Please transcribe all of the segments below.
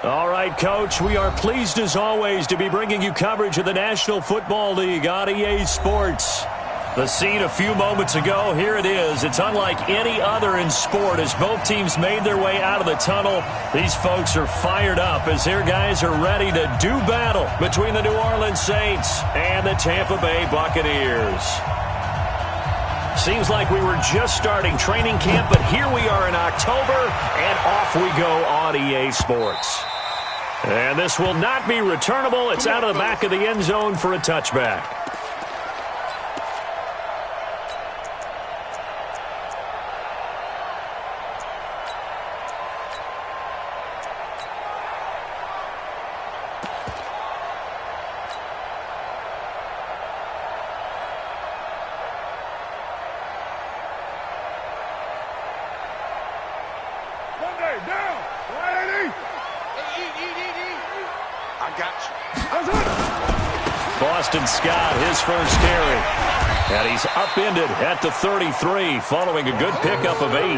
All right, Coach, we are pleased as always to be bringing you coverage of the National Football League on EA Sports. The scene a few moments ago, here it is. It's unlike any other in sport as both teams made their way out of the tunnel. These folks are fired up as their guys are ready to do battle between the New Orleans Saints and the Tampa Bay Buccaneers. Seems like we were just starting training camp, but here we are in October, and off we go on EA Sports. And this will not be returnable. It's out of the back of the end zone for a touchback. Scott, his first carry. And he's upended at the 33 following a good pickup of 8.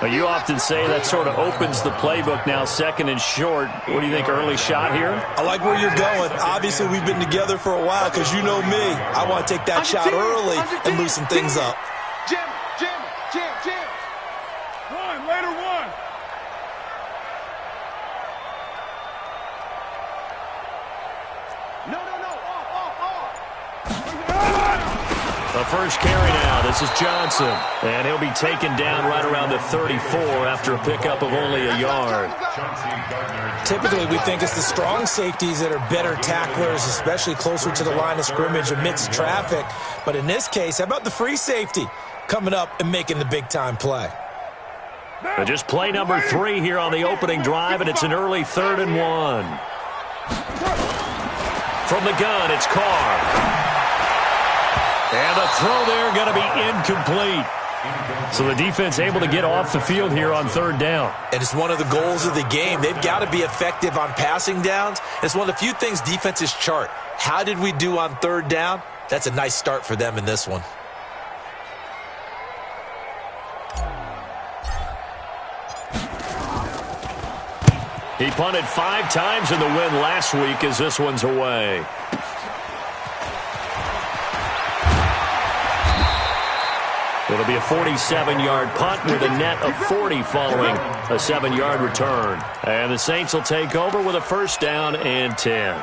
But you often say that sort of opens the playbook now, second and short. What do you think, early shot here? I like where you're going. Obviously, we've been together for a while because you know me. I want to take that shot early and loosen things up. Jim. One, later one. The first carry now. This is Johnson. And he'll be taken down right around the 34 after a pickup of only a yard. Typically, we think it's the strong safeties that are better tacklers, especially closer to the line of scrimmage amidst traffic. But in this case, how about the free safety coming up and making the big-time play? But just play number 3 here on the opening drive, and it's an early 3rd and 1. From the gun, it's Carr. And the throw there going to be incomplete. So the defense able to get off the field here on 3rd down. And it's one of the goals of the game. They've got to be effective on passing downs. It's one of the few things defenses chart. How did we do on 3rd down? That's a nice start for them in this one. He punted 5 times in the win last week as this one's away. It'll be a 47-yard punt with a net of 40 following a 7-yard return. And the Saints will take over with a 1st down and 10.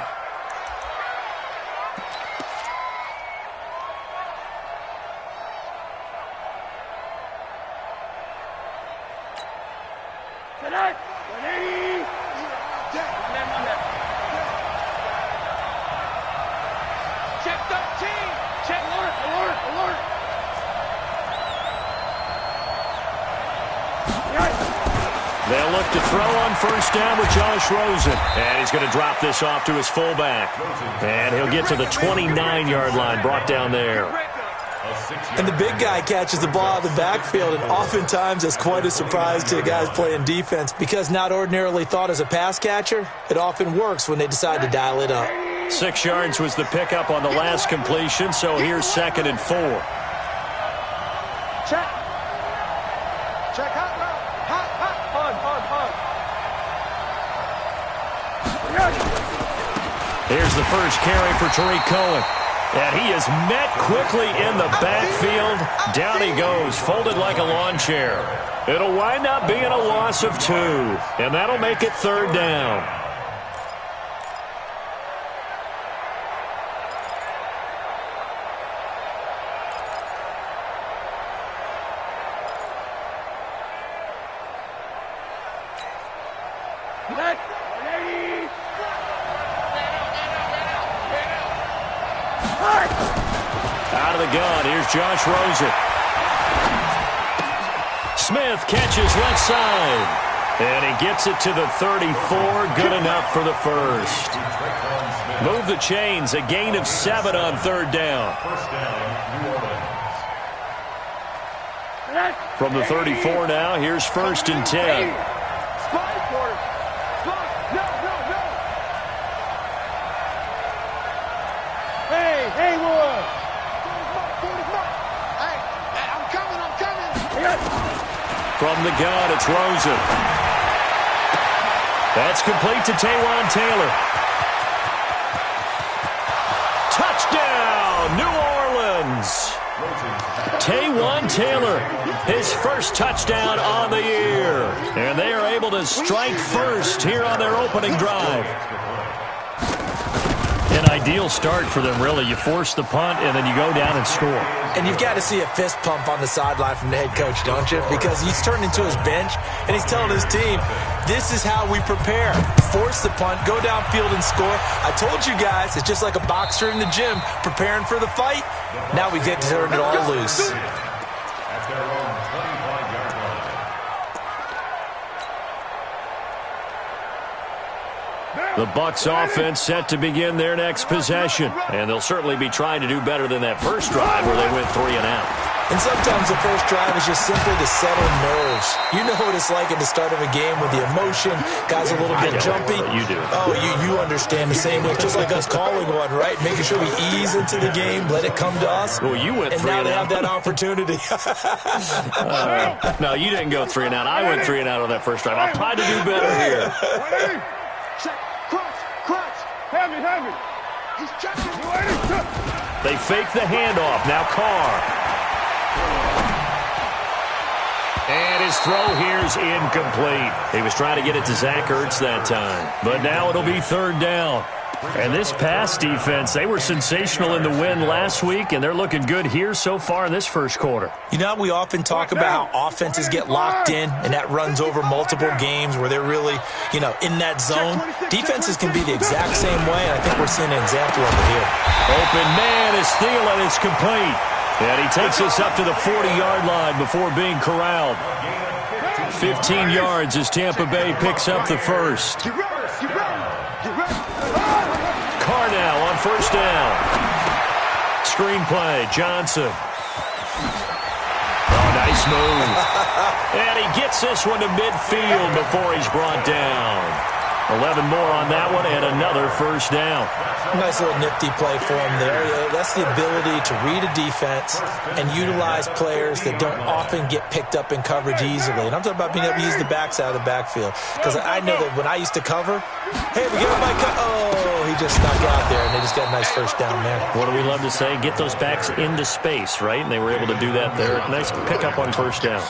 They'll look to throw on 1st down with Josh Rosen. And he's going to drop this off to his fullback. And he'll get to the 29-yard line, brought down there. And the big guy catches the ball out of the backfield, and oftentimes that's quite a surprise to the guys playing defense because not ordinarily thought as a pass catcher, it often works when they decide to dial it up. 6 yards was the pickup on the last completion, so here's 2nd and 4. Check. Here's the first carry for Tariq Cohen. And he is met quickly in the backfield. Down he goes, folded like a lawn chair. It'll wind up being a loss of 2. And that'll make it 3rd down. Out of the gun, here's Josh Rosen. Smith catches left side. And he gets it to the 34. Good enough for the 1st. Move the chains. A gain of 7 on 3rd down. From the 34 now, here's 1st and 10. From the gun, it's Rosen. That's complete to Taywan Taylor. Touchdown, New Orleans. Taywan Taylor, his first touchdown on the year. And they are able to strike first here on their opening drive. An ideal start for them, really. You force the punt, and then you go down and score. And you've got to see a fist pump on the sideline from the head coach, don't you? Because he's turned into his bench, and he's telling his team, this is how we prepare. Force the punt, go downfield and score. I told you guys, it's just like a boxer in the gym preparing for the fight. Now we get to turn it all loose. The Bucs offense set to begin their next possession. And they'll certainly be trying to do better than that first drive where they went 3 and out. And sometimes the first drive is just simply to settle nerves. You know what it's like at the start of a game with the emotion. Guys a little bit jumpy. You do. Oh, you understand the same way. Just like us calling one, right? Making sure we ease into the game, let it come to us. Well, you went 3 and out. And now they have that opportunity. No, you didn't go 3 and out. I went 3 and out on that first drive. I'll try to do better here. Heavy. He's checking. They fake the handoff. Now Carr. And his throw here is incomplete. He was trying to get it to Zach Ertz that time. But now it'll be 3rd down. And this pass defense, they were sensational in the win last week, and they're looking good here so far in this first quarter. You know, we often talk about how offenses get locked in, and that runs over multiple games where they're really, in that zone. Defenses can be the exact same way, and I think we're seeing an example of it here. Open man is Thielen. It's complete. And he takes us up to the 40-yard line before being corralled. 15 yards as Tampa Bay picks up the first. Carr now on 1st down. Screenplay, Johnson. Oh, nice move. And he gets this one to midfield before he's brought down. 11 more on that one and another 1st down. Nice little nifty play for him there. That's the ability to read a defense and utilize players that don't often get picked up in coverage easily. And I'm talking about being able to use the backs out of the backfield. Because I know that when I used to cover, hey, we get my he just snuck out there, and they just got a nice 1st down there. What do we love to say? Get those backs into space, right? And they were able to do that there. Nice pickup on 1st down.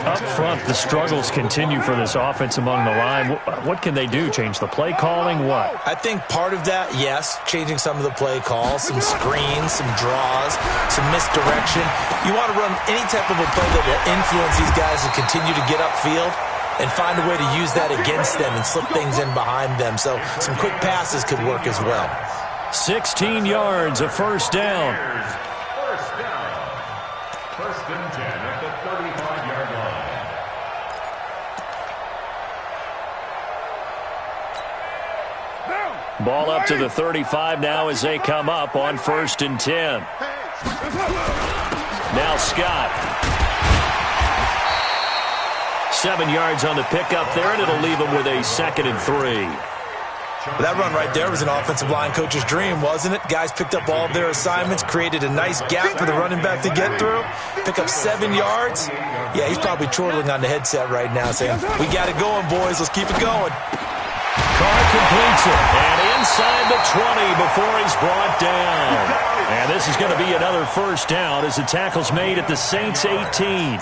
Up front, the struggles continue for this offense among the line. What can they do? Change the play calling? What? I think part of that, yes, changing some of the play calls, some screens, some draws, some misdirection. You want to run any type of a play that will influence these guys to continue to get upfield and find a way to use that against them and slip things in behind them. So some quick passes could work as well. 16 yards, a 1st down. First and 10 at the 35-yard line. Ball up to the 35 now as they come up on 1st and 10. Now Scott. 7 yards on the pickup there, and it'll leave him with a 2nd and 3. That run right there was an offensive line coach's dream, wasn't it? Guys picked up all of their assignments, created a nice gap for the running back to get through, pick up 7 yards. Yeah, he's probably chortling on the headset right now saying, we got it going, boys. Let's keep it going. Carr completes it, and inside the 20 before he's brought down. And this is going to be another 1st down as the tackle's made at the Saints 18.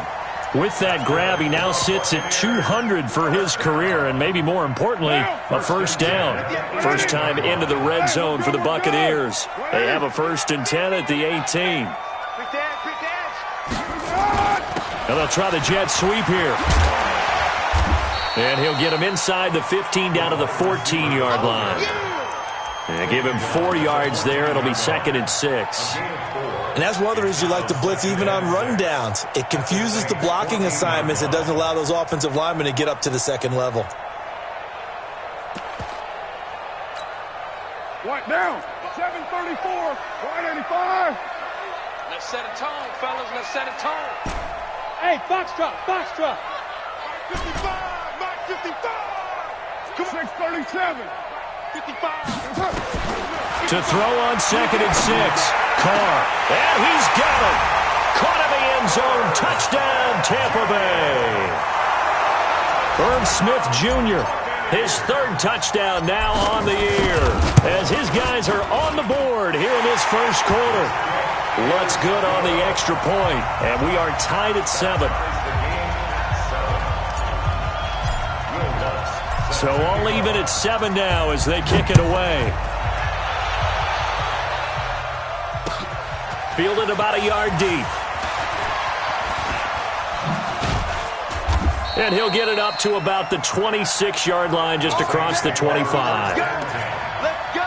With that grab, he now sits at 200 for his career, and maybe more importantly, a 1st down. First time into the red zone for the Buccaneers. They have a 1st and 10 at the 18. And they'll try the jet sweep here. And he'll get him inside the 15 down to the 14-yard line. And give him 4 yards there. It'll be 2nd and 6. And that's one of the reasons you like to blitz even on rundowns. It confuses the blocking assignments. It doesn't allow those offensive linemen to get up to the 2nd level. White down. 734. 185. Let's set a tone, fellas. Let's set a tone. Hey, Foxtrot. 55. Mike 55. Come on. 637. 55. To throw on 2nd and 6. Carr. And he's got it. Caught in the end zone. Touchdown, Tampa Bay. Irv Smith Jr. His third touchdown now on the year as his guys are on the board here in this first quarter. What's good on the extra point, and we are tied at 7. So all even at 7 now as they kick it away. Fielded about a yard deep. And he'll get it up to about the 26-yard line just across the 25. Let's go.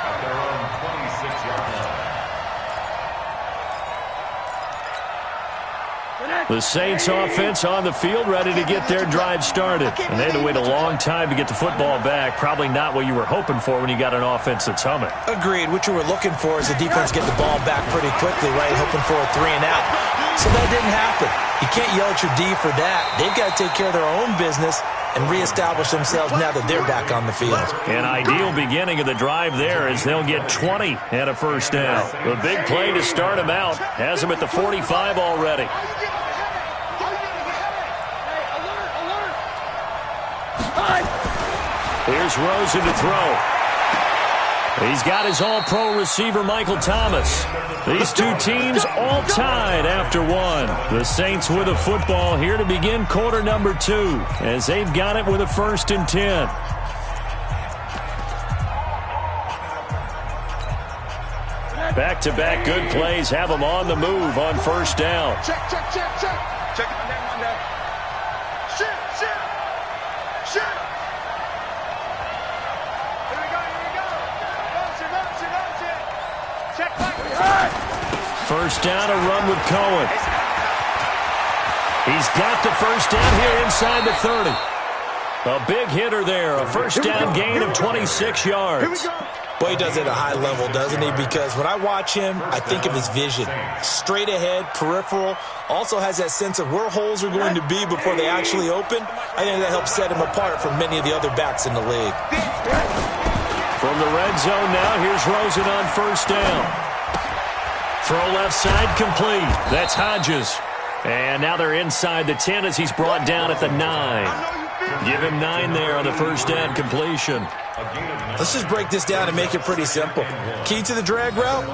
The Saints offense on the field, ready to get their drive started. And they had to wait a long time to get the football back. Probably not what you were hoping for when you got an offense that's humming. Agreed. What you were looking for is the defense get the ball back pretty quickly, right? Hoping for a 3 and out. So that didn't happen. You can't yell at your D for that. They've got to take care of their own business and reestablish themselves now that they're back on the field. An ideal beginning of the drive there as they'll get 20 and a first down. The big play to start them out has them at the 45 already. Here's Rosen to throw. He's got his all-pro receiver, Michael Thomas. These two teams all tied after 1. The Saints with a football here to begin quarter number 2 as they've got it with a 1st and 10. Back-to-back good plays have them on the move on first down. Check. Check it. One down. Shoot. Here we go. Motion. Check back. First down, a run with Cohen. He's got the first down here inside the 30. A big hitter there, a first down gain of 26 yards. Boy, he does it at a high level, doesn't he? Because when I watch him, I think of his vision. Straight ahead, peripheral, also has that sense of where holes are going to be before they actually open. I think that helps set him apart from many of the other backs in the league. From the red zone now, here's Rosen on first down. Throw left side complete. That's Hodges. And now they're inside the 10 as he's brought down at the 9. Give him 9 there on the first down completion. Let's just break this down and make it pretty simple. Key to the drag route,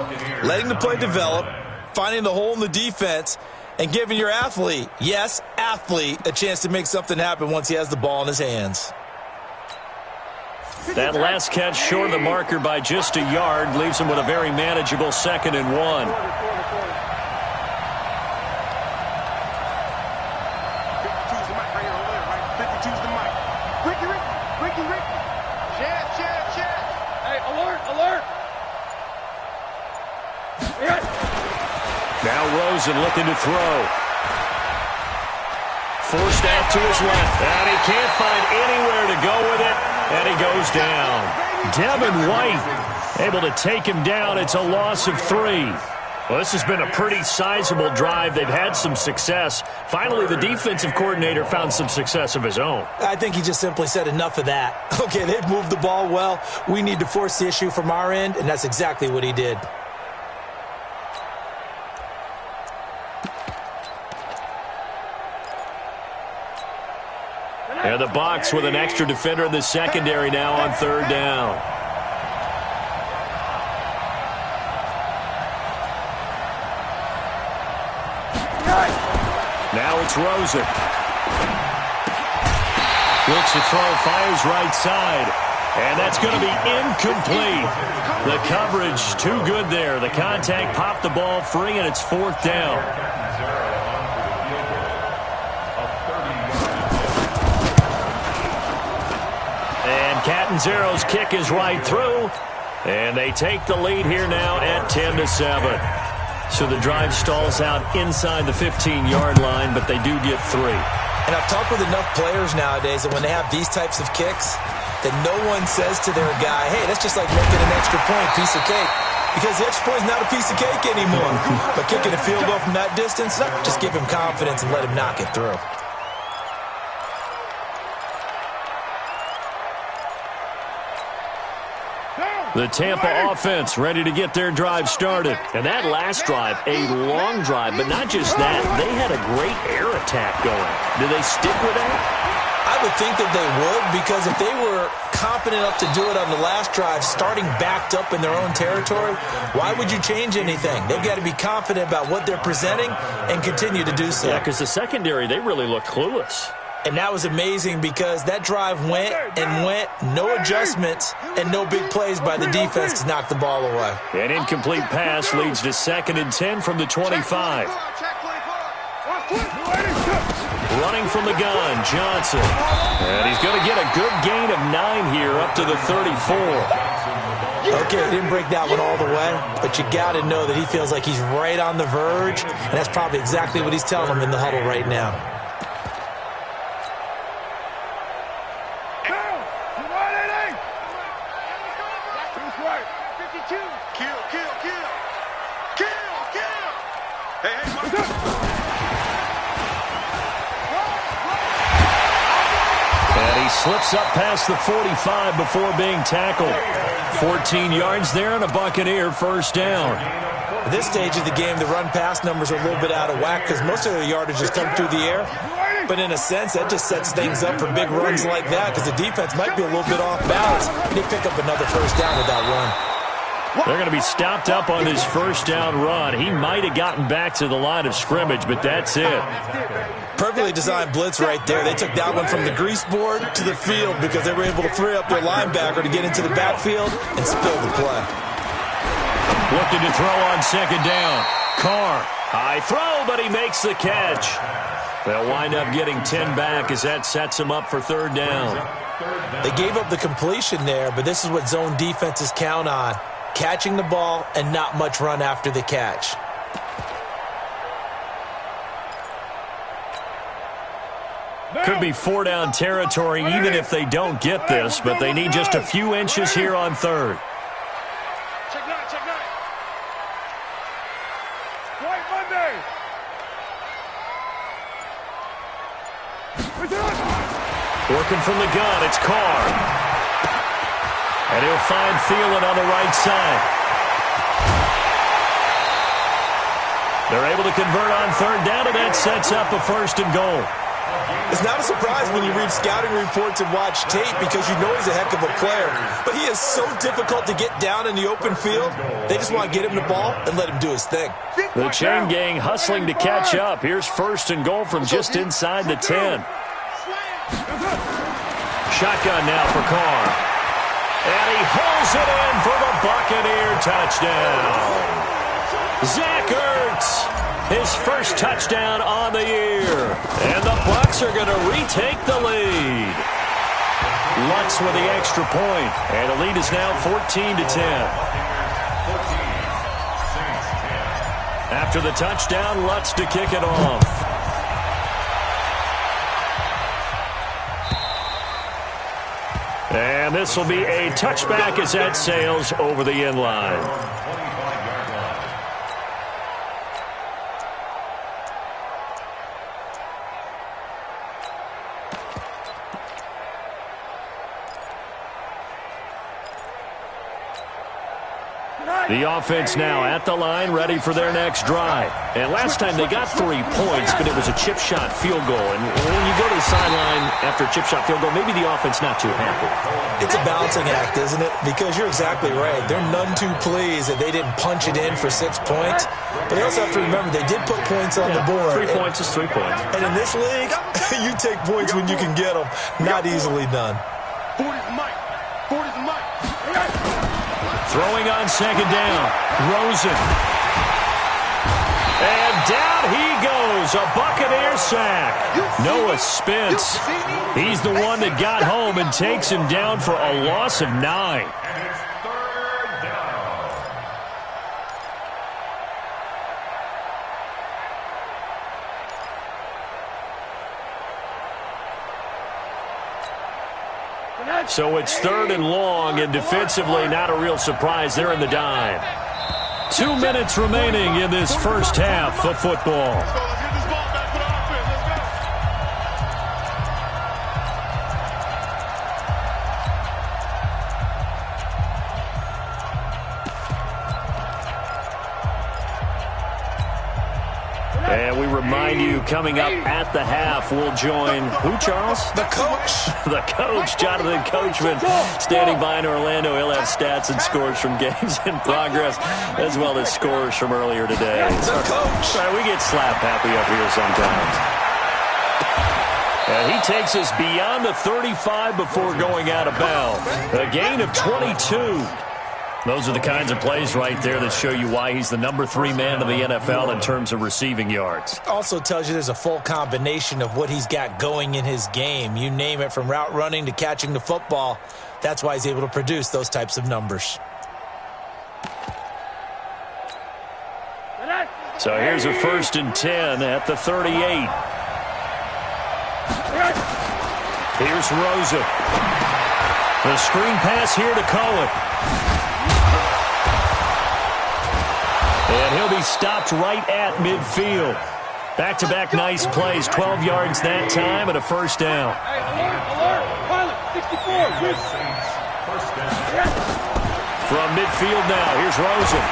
letting the play develop, finding the hole in the defense, and giving your athlete, yes, athlete, a chance to make something happen once he has the ball in his hands. That last catch short of the marker by just a yard leaves him with a very manageable 2nd and 1. Now Rosen looking to throw. Forced out to his left. And he can't find anywhere to go with it. And he goes down. Devin White able to take him down. It's a loss of 3. Well, this has been a pretty sizable drive. They've had some success. Finally, the defensive coordinator found some success of his own. I think he just simply said enough of that. Okay, they've moved the ball well. We need to force the issue from our end, and that's exactly what he did. And the box with an extra defender in the secondary now on third down. Now it's Rosen. Looks to throw, fires right side. And that's going to be incomplete. The coverage too good there. The contact popped the ball free, and it's 4th down. Catanzaro's kick is right through, and they take the lead here now at 10-7. So the drive stalls out inside the 15-yard line, but they do get 3. And I've talked with enough players nowadays that when they have these types of kicks, that no one says to their guy, hey, that's just like making an extra point, piece of cake. Because the extra point is not a piece of cake anymore. But kicking a field goal from that distance, just give him confidence and let him knock it through. The Tampa offense ready to get their drive started. And that last drive, a long drive, but not just that. They had a great air attack going. Do they stick with that? I I would think that they would, because if they were confident enough to do it on the last drive, starting backed up in their own territory, why would you change anything? They've got to be confident about what they're presenting and continue to do so. Yeah, because the secondary, they really looked clueless. And that was amazing because that drive went and went, no adjustments, and no big plays by the defense to knock the ball away. An incomplete pass leads to 2nd and 10 from the 25. Running from the gun, Johnson. And he's going to get a good gain of 9 here up to the 34. Okay, he didn't break that one all the way, but you got to know that he feels like he's right on the verge, and that's probably exactly what he's telling them in the huddle right now. Slips up past the 45 before being tackled. 14 yards there and a Buccaneer first down. At this stage of the game, the run-pass numbers are a little bit out of whack because most of the yardage has come through the air. But in a sense, that just sets things up for big runs like that because the defense might be a little bit off balance. They pick up another first down with that run. They're going to be stopped up on his first down run. He might have gotten back to the line of scrimmage, but that's it. Perfectly designed blitz right there. They took that one from the grease board to the field because they were able to free up their linebacker to get into the backfield and spill the play. Looking to throw on 2nd down. Carr, high throw, but he makes the catch. They'll wind up getting 10 back as that sets him up for 3rd down. They gave up the completion there, but this is what zone defenses count on. Catching the ball and not much run after the catch. Could be 4-down territory even if they don't get this, but they need just a few inches here on 3rd. Check nine, check nine. White Monday. Working from the gun, it's Carr. And he'll find Thielen on the right side. They're able to convert on 3rd down, and that sets up a 1st and goal. It's not a surprise when you read scouting reports and watch tape because you know he's a heck of a player. But he is so difficult to get down in the open field. They just want to get him the ball and let him do his thing. The chain gang hustling to catch up. Here's 1st and goal from just inside the 10. Shotgun now for Carr. And he hauls it in for the Buccaneer touchdown. Zach Ertz, his first touchdown on the year. And the Bucs are going to retake the lead. Lutz with the extra point. And the lead is now 14-10. After the touchdown, Lutz to kick it off. And this will be a touchback as that sails over the end line. The offense now at the line, ready for their next drive. And last time they got 3 points, but it was a chip shot field goal. And when you go to the sideline after a chip shot field goal, maybe the offense not too happy. It's a balancing act, isn't it? Because you're exactly right. They're none too pleased that they didn't punch it in for 6 points. But they also have to remember they did put points on the board. 3 points is 3 points. And in this league, you take points when you can get them. Not easily done. 40's Mike. 40's Mike. Throwing on 2nd down. Rosen. And down he goes. A Buccaneer sack. Noah Spence. He's the one that got home and takes him down for a loss of 9. And it's 3rd down. So it's 3rd and long, and defensively not a real surprise. They're in the dime. 2 minutes remaining in this first half of football. Let's get this ball back for the offense. Let's go. And we remind you, coming up at the half, we'll join who, Charles? The coach. The coach, Jonathan Coachman, standing by in Orlando. He'll have stats and scores from games in progress, as well as scores from earlier today. The coach. Sorry, we get slap happy up here sometimes. And he takes us beyond the 35 before going out of bounds. A gain of 22. Those are the kinds of plays right there that show you why he's the number 3 man in the NFL in terms of receiving yards. Also tells you there's a full combination of what he's got going in his game. You name it, from route running to catching the football. That's why he's able to produce those types of numbers. So here's a 1st and 10 at the 38. Here's Rosa. The screen pass here to Cohen. And he'll be stopped right at midfield. Back-to-back nice plays. 12 yards that time and a 1st down. From midfield now, here's Rosen.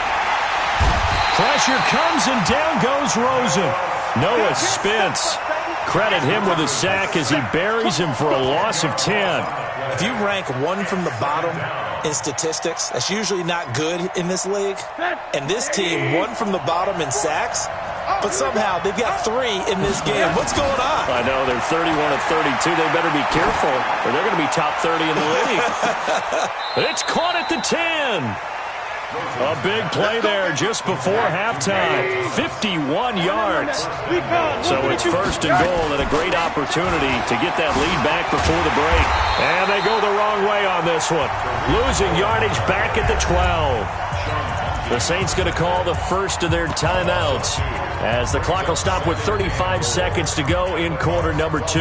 Pressure comes and down goes Rosen. Noah Spence. Credit him with a sack as he buries him for a loss of 10. If you rank one from the bottom in statistics, that's usually not good in this league. And this team, one from the bottom in sacks, but somehow they've got 3 in this game. What's going on? I know, they're 31 of 32. They better be careful, or they're going to be top 30 in the league. It's caught at the 10. A big play there just before halftime. 51 yards. So it's 1st and goal and a great opportunity to get that lead back before the break. And they go the wrong way on this one. Losing yardage back at the 12. The Saints going to call the first of their timeouts as the clock will stop with 35 seconds to go in quarter number 2.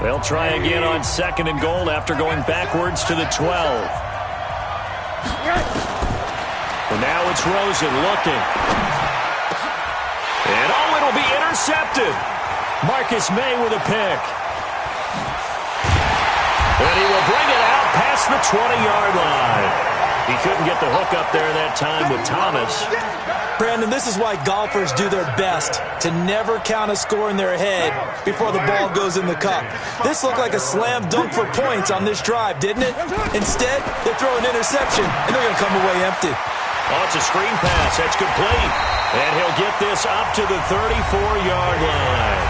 They'll try again on 2nd and goal after going backwards to the 12. And now it's Rosen looking. And it'll be intercepted. Marcus May with a pick. And he will bring it out past the 20-yard line. He couldn't get the hook up there that time with Thomas. Brandon, this is why golfers do their best to never count a score in their head before the ball goes in the cup. This looked like a slam dunk for points on this drive, didn't it? Instead, they throw an interception, and they're going to come away empty. Oh, it's a screen pass. That's complete. And he'll get this up to the 34-yard line.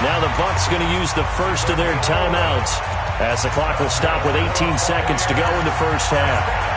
Now the Bucs going to use the first of their timeouts as the clock will stop with 18 seconds to go in the first half.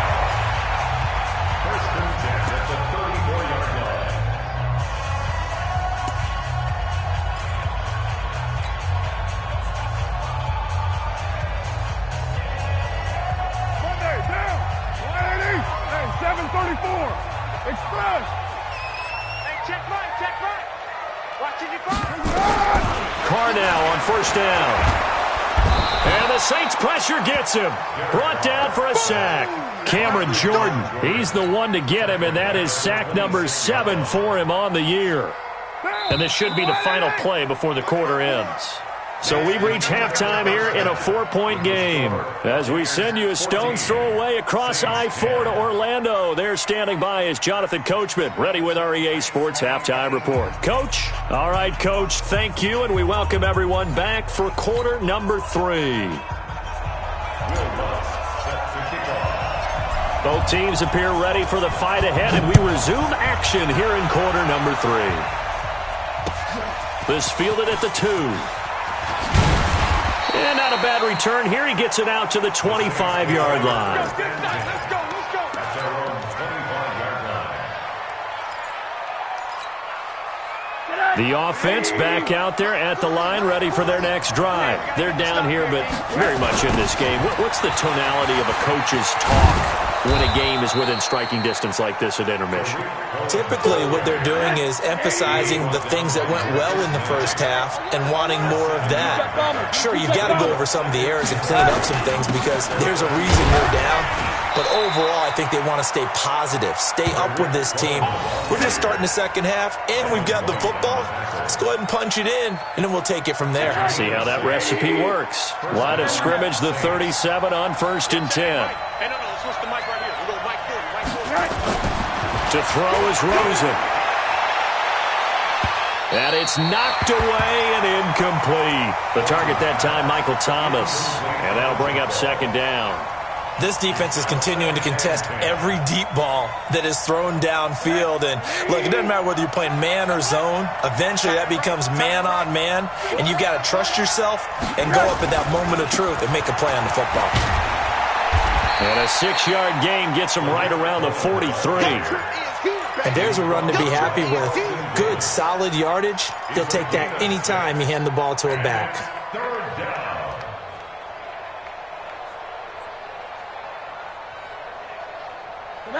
First down. And the Saints pressure gets him. Brought down for a sack. Cameron Jordan, he's the one to get him, and that is sack number 7 for him on the year. And this should be the final play before the quarter ends. So we've reached halftime here in a 4-point game. As we send you a stone's throw away across I-4 to Orlando. There standing by is Jonathan Coachman, ready with our EA Sports Halftime Report. Coach? All right, Coach, thank you, and we welcome everyone back for quarter number 3. Both teams appear ready for the fight ahead, and we resume action here in quarter number 3. This fielded at the 2. And not a bad return here. He gets it out to the 25-yard line. Let's go. The offense back out there at the line, ready for their next drive. They're down here, but very much in this game. What's the tonality of a coach's talk when a game is within striking distance like this at intermission? Typically, what they're doing is emphasizing the things that went well in the first half and wanting more of that. Sure, you've got to go over some of the errors and clean up some things because there's a reason you're down. but overall, I think they want to stay positive, stay up with this team. We're just starting the second half, and we've got the football. Let's go ahead and punch it in, and then we'll take it from there. See how that recipe works. Line of scrimmage, the 37 on 1st and 10. To throw is Rosen. And it's knocked away and incomplete. The target that time, Michael Thomas. And that'll bring up 2nd down. This defense is continuing to contest every deep ball that is thrown downfield. And, look, it doesn't matter whether you're playing man or zone. Eventually, that becomes man-on-man. And you've got to trust yourself and go up at that moment of truth and make a play on the football. And a 6-yard gain gets him right around the 43. And there's a run to be happy with. Good, solid yardage. He'll take that anytime you hand the ball to a back.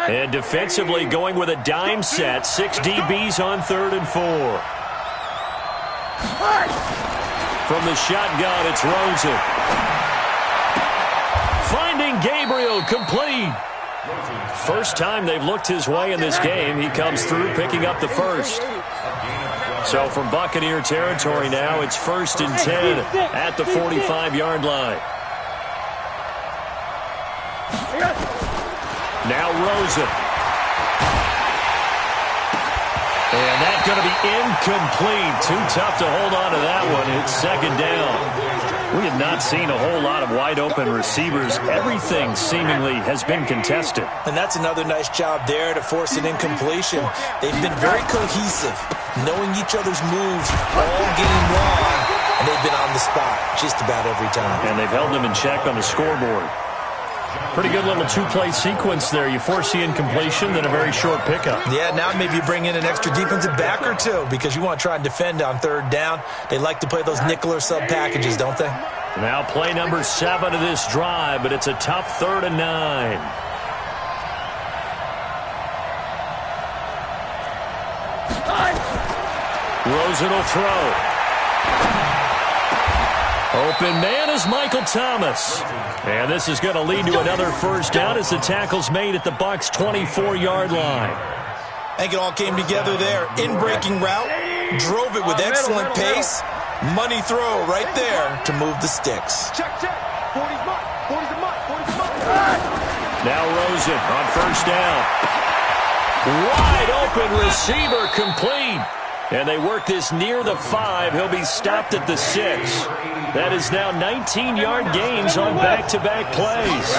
And defensively going with a dime set. 6 DBs on 3rd and 4. From the shotgun, it's Rosen. Finding Gabriel, complete. First time they've looked his way in this game. He comes through, picking up the first. So from Buccaneer territory now, it's 1st and 10 at the 45-yard line. Now Rosen. And that's going to be incomplete. Too tough to hold on to that one. It's 2nd down. We have not seen a whole lot of wide-open receivers. Everything seemingly has been contested. And that's another nice job there to force an incompletion. They've been very cohesive, knowing each other's moves all game long, and they've been on the spot just about every time. And they've held them in check on the scoreboard. Pretty good little 2-play sequence there. You force the incompletion, then a very short pickup. Yeah, now maybe you bring in an extra defensive back or two because you want to try and defend on 3rd down. They like to play those nickel or sub packages, don't they? Now play number 7 of this drive, but it's a tough 3rd and 9. Rosen will throw. Open man is Michael Thomas. And this is going to lead to another 1st down as the tackle's made at the Bucs' 24-yard line. I think it all came together there. In-breaking route, drove it with excellent pace. Money throw right there to move the sticks. Check. 40's mine. 40's a mine. 40's a mine. Now Rosen on 1st down. Wide open receiver, complete. And they work this near the 5. He'll be stopped at the 6. That is now 19-yard gains on back-to-back plays.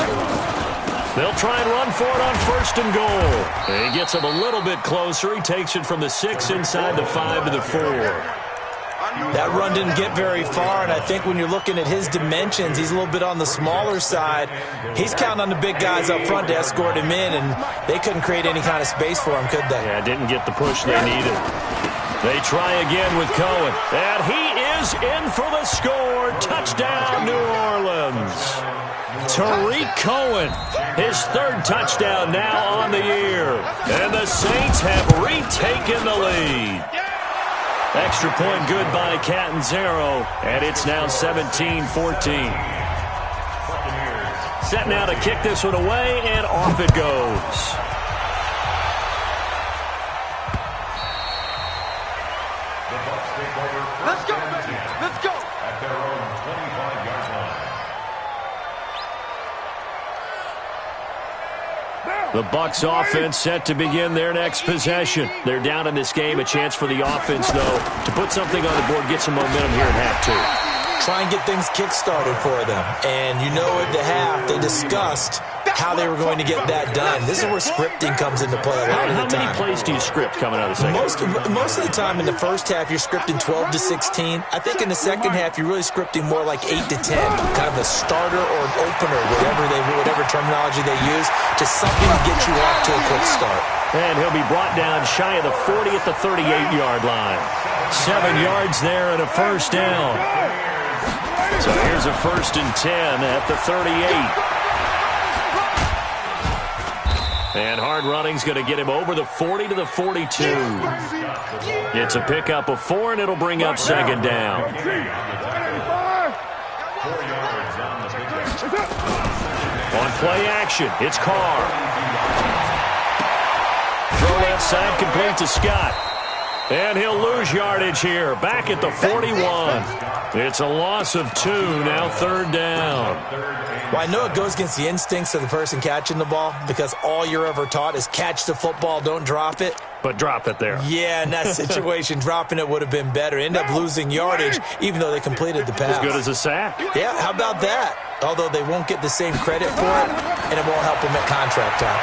They'll try and run for it on 1st and goal. He gets him a little bit closer. He takes it from the 6 inside the 5 to the 4. That run didn't get very far, and I think when you're looking at his dimensions, he's a little bit on the smaller side. He's counting on the big guys up front to escort him in, and they couldn't create any kind of space for him, could they? Yeah, didn't get the push they needed. They try again with Cohen. And he is in for the score. Touchdown, New Orleans. Tariq Cohen, his 3rd touchdown now on the year. And the Saints have retaken the lead. Extra point good by Catanzaro. And it's now 17-14. Set now to kick this one away, and off it goes. Let's go, baby. Let's go. At their own 25-yard line. The Bucs offense set to begin their next possession. They're down in this game. A chance for the offense, though, to put something on the board, get some momentum here at half 2. Try and get things kick-started for them. And you know at the half, they discussed how they were going to get that done. This is where scripting comes into play a lot of the time. How many plays do you script coming out of the second? Most of the time in the first half, you're scripting 12 to 16. I think in the second half, you're really scripting more like 8 to 10. Kind of a starter or an opener, whatever terminology they use, just something to get you off to a quick start. And he'll be brought down shy of the 40 at the 38-yard line. 7 yards there and a 1st down. So here's a 1st and 10 at the 38. And hard running's going to get him over the 40 to the 42. It's a pickup of 4, and it'll bring up 2nd down. On play action, it's Carr. Throw left side, complete to Scott. And he'll lose yardage here, back at the 41. It's a loss of 2, now third down. Well, I know it goes against the instincts of the person catching the ball because all you're ever taught is catch the football, don't drop it. But drop it there. Yeah, in that situation, dropping it would have been better. End up losing yardage, even though they completed the pass. As good as a sack. Yeah, how about that? Although they won't get the same credit for it, and it won't help them at contract time.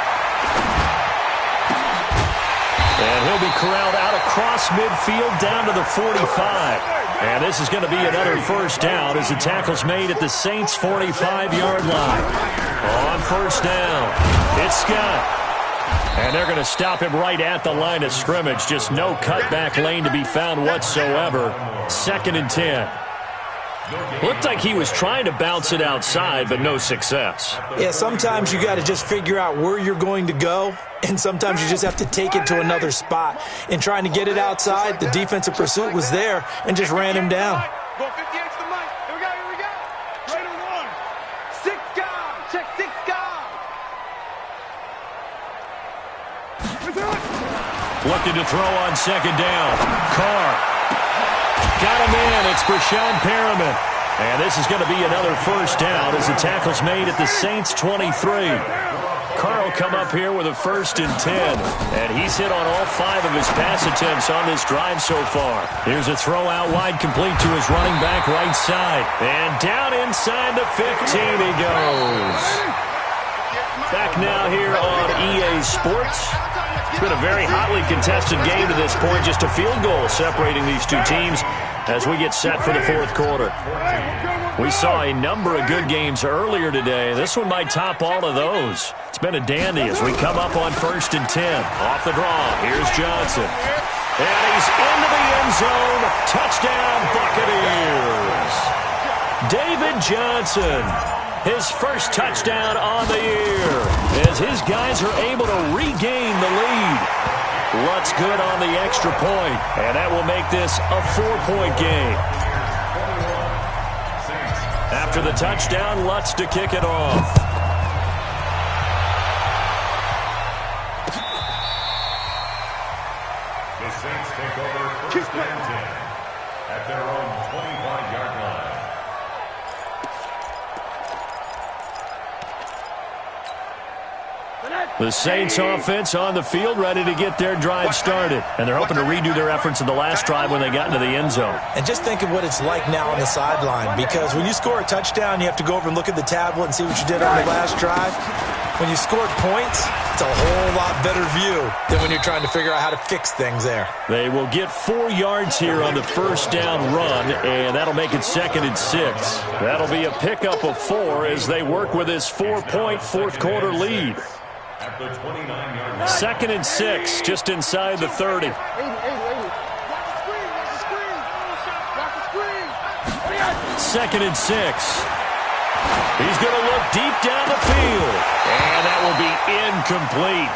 And he'll be corralled out across midfield down to the 45. And this is going to be another first down as the tackle's made at the Saints' 45-yard line. On first down, it's Scott. And they're going to stop him right at the line of scrimmage. Just no cutback lane to be found whatsoever. 2nd and 10. Looked like he was trying to bounce it outside, but no success. Yeah, sometimes you got to just figure out where you're going to go, and sometimes you just have to take it to another spot. In trying to get it outside, the defensive pursuit was there and just ran him down. Go 58 to the mic. Here we go, here we go. Right on one. 6 guard. Check 6 guard. Looking to throw on 2nd down. Carr. Got him in. It's Brashad Perriman. And this is going to be another first down as the tackle's made at the Saints' 23. Carr will come up here with a 1st and 10. And he's hit on all 5 of his pass attempts on this drive so far. Here's a throw out wide complete to his running back right side. And down inside the 15 he goes. Back now here on EA Sports. It's been a very hotly contested game to this point. Just a field goal separating these two teams as we get set for the 4th quarter. We saw a number of good games earlier today. This one might top all of those. It's been a dandy as we come up on 1st and 10. Off the draw, here's Johnson. And he's into the end zone. Touchdown, Buccaneers. David Johnson. His first touchdown on the year as his guys are able to regain the lead. Lutz good on the extra point, and that will make this a 4-point game. After the touchdown, Lutz to kick it off. The Saints take over 1st and 10 at their own 25-yard line. The Saints offense on the field ready to get their drive started. And they're hoping to redo their efforts in the last drive when they got into the end zone. And just think of what it's like now on the sideline, because when you score a touchdown, you have to go over and look at the tablet and see what you did on the last drive. When you scored points, it's a whole lot better view than when you're trying to figure out how to fix things there. They will get 4 yards here on the first down run, and that'll make it 2nd and 6. That'll be a pickup of 4 as they work with this 4-point 4th quarter lead. 2nd and 6, just inside the 30. 2nd and 6. He's going to look deep down the field. And that will be incomplete.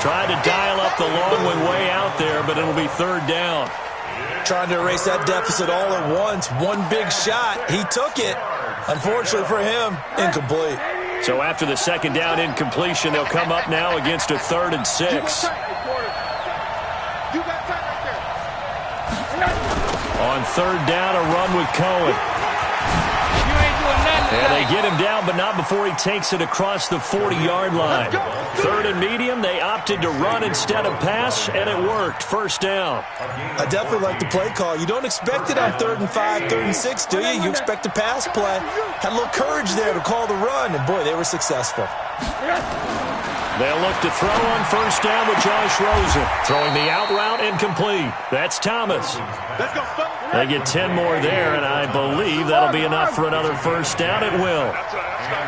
Trying to dial up the long one way out there, but it'll be 3rd down. Trying to erase that deficit all at once. One big shot. He took it. Unfortunately for him, incomplete. So after the 2nd down incompletion, they'll come up now against a 3rd and 6. On 3rd down, a run with Cohen. And they get him down, but not before he takes it across the 40-yard line. 3rd and medium, they opted to run instead of pass, and it worked. 1st down. I definitely like the play call. You don't expect it on 3rd and 5, 3rd and 6, do you? You expect a pass play. Had a little courage there to call the run, and boy, they were successful. They'll look to throw on 1st down with Josh Rosen. Throwing the out route incomplete. That's Thomas. They get 10 more there, and I believe that'll be enough for another 1st down. It will.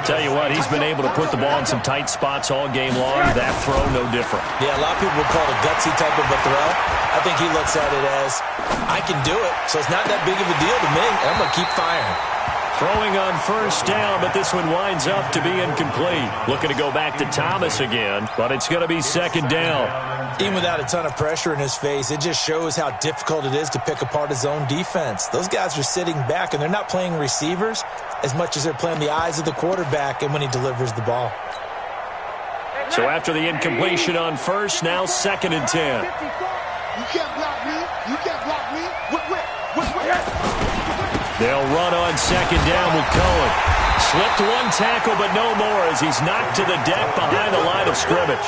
Tell you what, he's been able to put the ball in some tight spots all game long. That throw, no different. Yeah, a lot of people would call it a gutsy type of a throw. I think he looks at it as, I can do it, so it's not that big of a deal to me, and I'm going to keep firing. Throwing on first down, but this one winds up to be incomplete. Looking to go back to Thomas again, but it's going to be second down. Even without a ton of pressure in his face, it just shows how difficult it is to pick apart his own defense. Those guys are sitting back, and they're not playing receivers as much as they're playing the eyes of the quarterback and when he delivers the ball. So after the incompletion on first, now second and 10. You can't block me. You can't block me. They'll run on second down with Cohen. Slipped one tackle, but no more as he's knocked to the deck behind the line of scrimmage.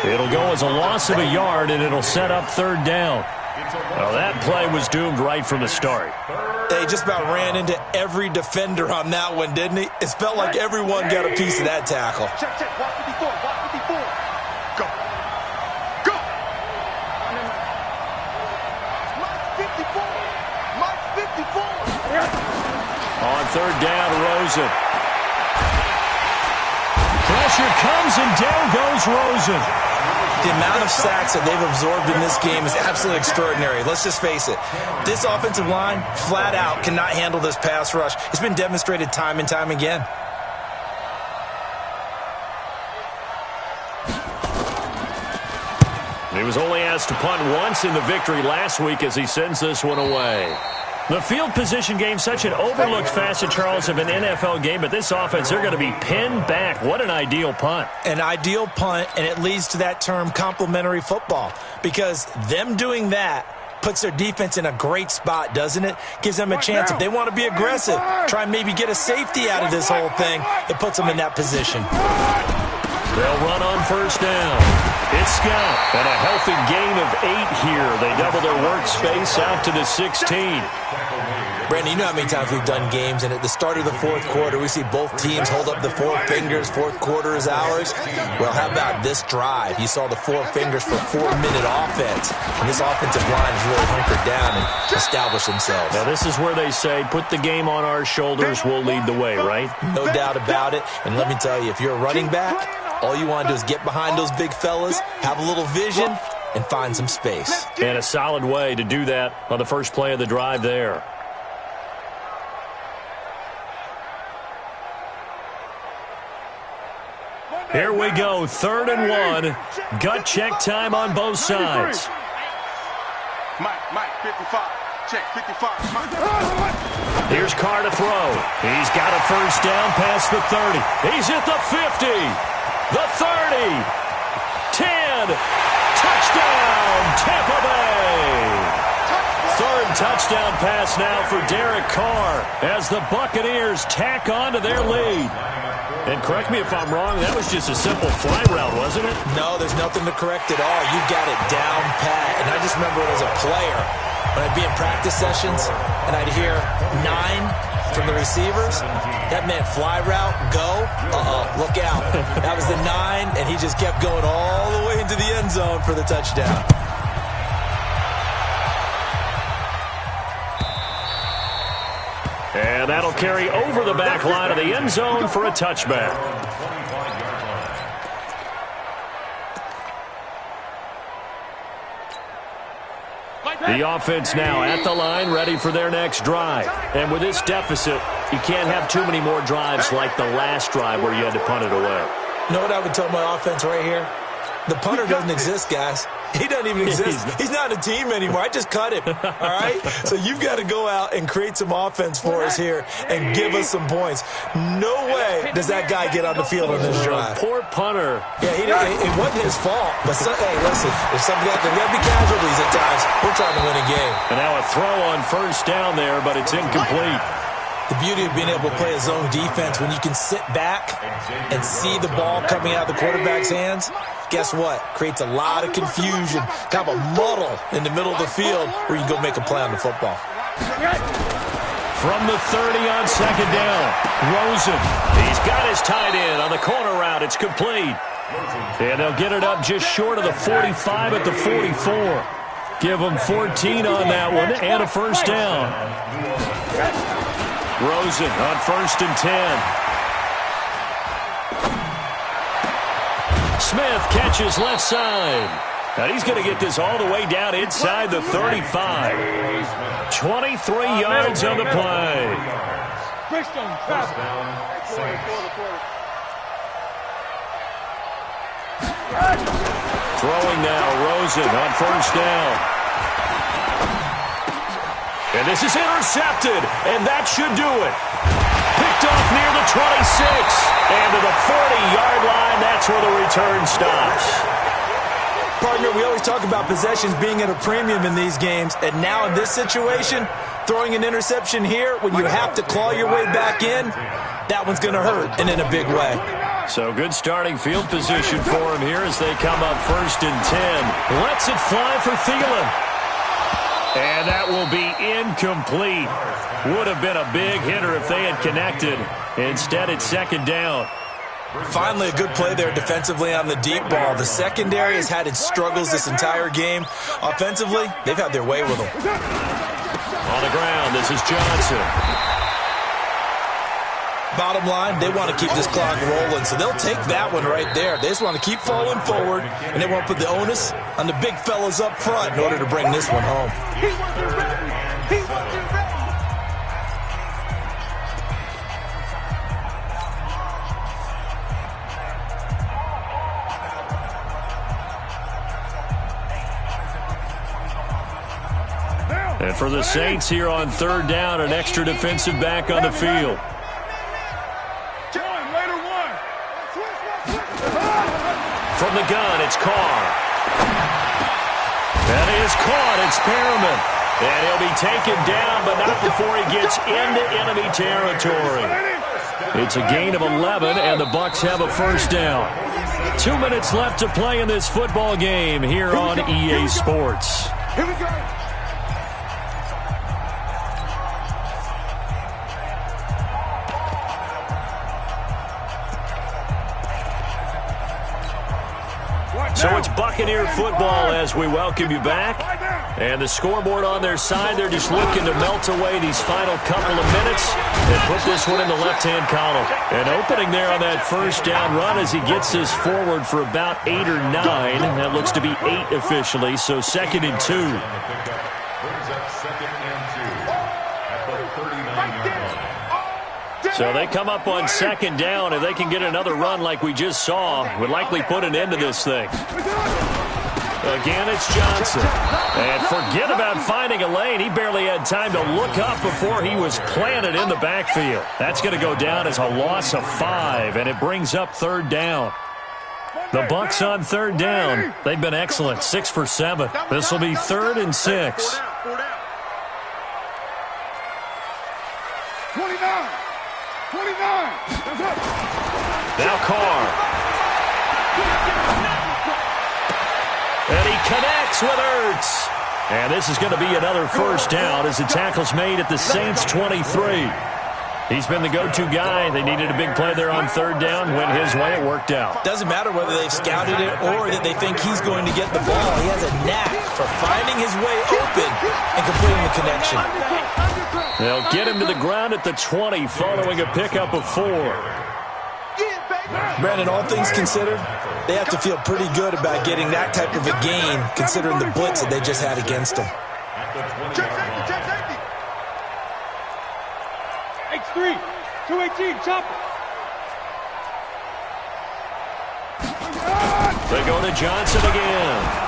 It'll go as a loss of a yard, and it'll set up third down. Well, that play was doomed right from the start. They just about ran into every defender on that one, didn't he? It felt like everyone got a piece of that tackle. Check. Watch 54. Go. Mike 54. On third down, Rosen. Pressure comes, and down goes Rosen. The amount of sacks that they've absorbed in this game is absolutely extraordinary. Let's just face it. This offensive line, flat out, cannot handle this pass rush. It's been demonstrated time and time again. He was only asked to punt once in the victory last week as he sends this one away. The field position game, such an overlooked facet, Charles, of an NFL game, but this offense, they're going to be pinned back. What an ideal punt. An ideal punt, and it leads to that term complementary football, because them doing that puts their defense in a great spot, doesn't it? Gives them a chance. If they want to be aggressive, try and maybe get a safety out of this whole thing, it puts them in that position. They'll run on first down. It's Scott, and a healthy gain of 8 here. They double their workspace out to the 16. Brandon, you know how many times we've done games, and at the start of the fourth quarter, we see both teams hold up the four fingers. Fourth quarter is ours. Well, how about this drive? You saw the four fingers for 4-minute offense, and this offensive line has really hunkered down and established themselves. Now, this is where they say, put the game on our shoulders, we'll lead the way, right? No doubt about it, and let me tell you, if you're a running back, all you want to do is get behind those big fellas, have a little vision, and find some space. And a solid way to do that on the first play of the drive there. Here we go, 3rd and 1. Gut check time on both sides. Mike, 55. Check, 55. Here's Carr to throw. He's got a first down past the 30. He's at the 50. The 30. 10. Touchdown, Tampa Bay. Third touchdown pass now for Derek Carr as the Buccaneers tack on to their lead. And correct me if I'm wrong, that was just a simple fly route, wasn't it? No, there's nothing to correct at all. You've got it down pat. And I just remember it as a player when I'd be in practice sessions and I'd hear 9 from the receivers. That meant fly route, go. Look out. That was the 9, and he just kept going all the way into the end zone for the touchdown. And that'll carry over the back line of the end zone for a touchback. The offense now at the line, ready for their next drive. And with this deficit, you can't have too many more drives like the last drive where you had to punt it away. You know what I would tell my offense right here? The punter doesn't exist, guys. He doesn't even exist. He's not a team anymore. I just cut him, all right? So you've got to go out and create some offense for us here and give us some points. No way does that guy get on the field on this drive. Poor punter. Yeah, it wasn't his fault. But, hey, listen, there's got to be casualties at times. We're trying to win a game. And now a throw on first down there, but it's incomplete. The beauty of being able to play a zone defense, when you can sit back and see the ball coming out of the quarterback's hands, guess what? Creates a lot of confusion, kind of a muddle in the middle of the field where you can go make a play on the football. From the 30 on second down, Rosen. He's got his tight end on the corner route. It's complete. And they'll get it up just short of the 45 at the 44. Give them 14 on that one and a first down. Rosen on 1st and 10. Smith catches left side. Now he's going to get this all the way down inside the 35. 23 yards on the play. Bristol, First down, Saints. Throwing now, Rosen on first down. And this is intercepted, and that should do it. Picked off near the 26, and to the 40-yard line, that's where the return stops. Partner, we always talk about possessions being at a premium in these games, and now in this situation, throwing an interception here when you have to claw your way back in, that one's going to hurt, and in a big way. So good starting field position for him here as they come up 1st and 10. Lets it fly for Thielen. And that will be incomplete. Would have been a big hitter if they had connected. Instead, it's 2nd down. Finally, a good play there defensively on the deep ball. The secondary has had its struggles this entire game. Offensively, they've had their way with them. On the ground, this is Johnson. Bottom line, they want to keep this clock rolling, so they'll take that one right there. They just want to keep falling forward, and they want to put the onus on the big fellas up front in order to bring this one home. He wasn't ready. He wasn't ready. And for the Saints here on 3rd down, an extra defensive back on the field. From the gun, it's Carr. That is caught. It's Perriman. And he'll be taken down, but not before he gets into enemy territory. It's a gain of 11, and the Bucs have a 1st down. 2 minutes left to play in this football game here on EA Sports. Here we go. So it's Buccaneer football as we welcome you back. And the scoreboard on their side, they're just looking to melt away these final couple of minutes and put this one in the left-hand column. And opening there on that 1st down run as he gets this forward for about 8 or 9. That looks to be 8 officially, so 2nd and 2. Brings up 2nd and 2 at the 39-yard line. So they come up on 2nd down, and they can get another run like we just saw. Would likely put an end to this thing. Again, it's Johnson. And forget about finding a lane. He barely had time to look up before he was planted in the backfield. That's going to go down as a loss of 5, and it brings up 3rd down. The Bucs on 3rd down. They've been excellent, 6 for 7. This will be 3rd and 6. 29. 29. Now Carr. And he connects with Ertz. And this is going to be another 1st down as the tackle's made at the Saints' 23. He's been the go-to guy. They needed a big play there on 3rd down. Went his way. It worked out. Doesn't matter whether they've scouted it or that they think he's going to get the ball. He has a knack for finding his way open and completing the connection. They'll get him to the ground at the 20 following a pickup of 4. Brandon, all things considered, they have to feel pretty good about getting that type of a gain considering the blitz that they just had against them. X3, 218, chop it. They go to Johnson again.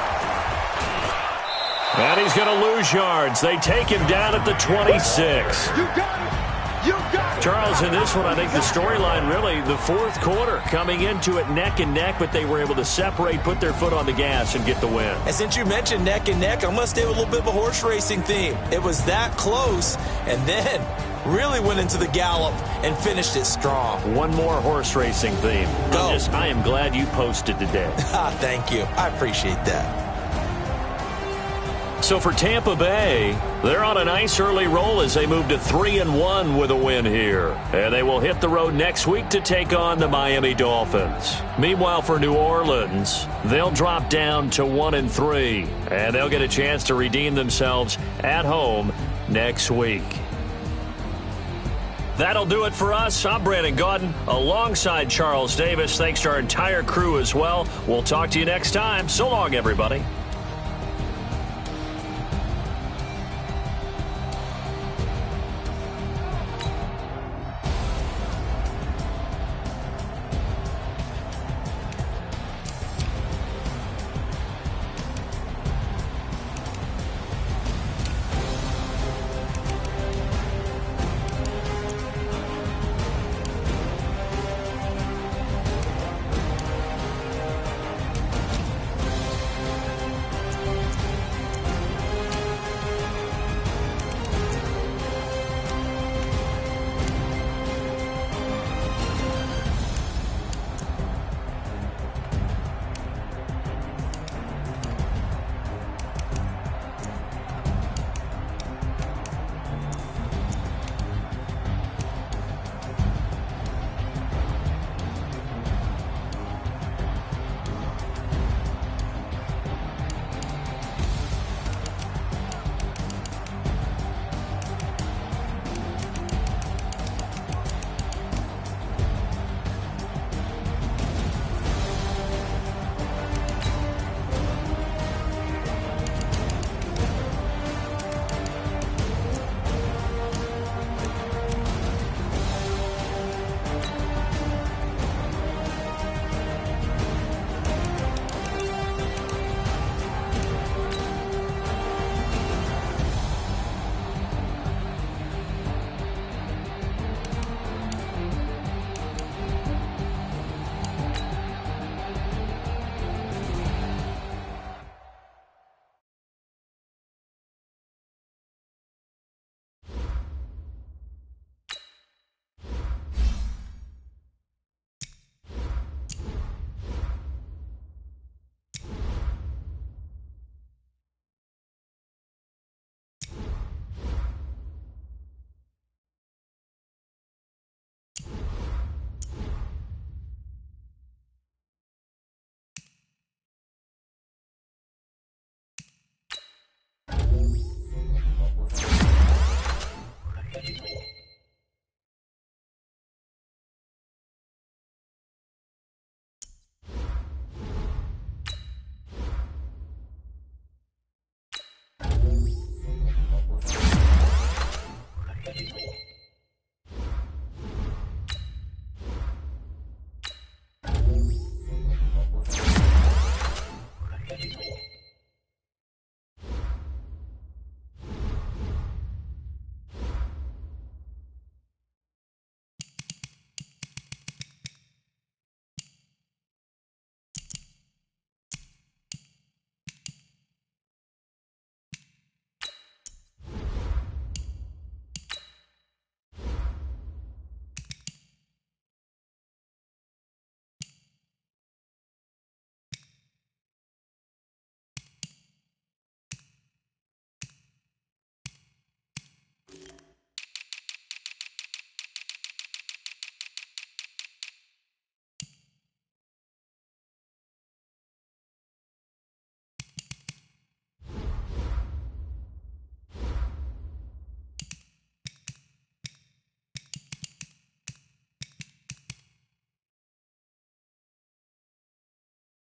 And he's going to lose yards. They take him down at the 26. You got it. You got it. Charles, in this one, I think the storyline really, the 4th quarter, coming into it neck and neck, but they were able to separate, put their foot on the gas, and get the win. And since you mentioned neck and neck, I'm going to stay with a little bit of a horse racing theme. It was that close, and then really went into the gallop and finished it strong. One more horse racing theme. Go. I am glad you posted today. Thank you. I appreciate that. So for Tampa Bay, they're on a nice early roll as they move to 3-1 with a win here. And they will hit the road next week to take on the Miami Dolphins. Meanwhile, for New Orleans, they'll drop down to 1-3. And they'll get a chance to redeem themselves at home next week. That'll do it for us. I'm Brandon Gaudin alongside Charles Davis. Thanks to our entire crew as well. We'll talk to you next time. So long, everybody.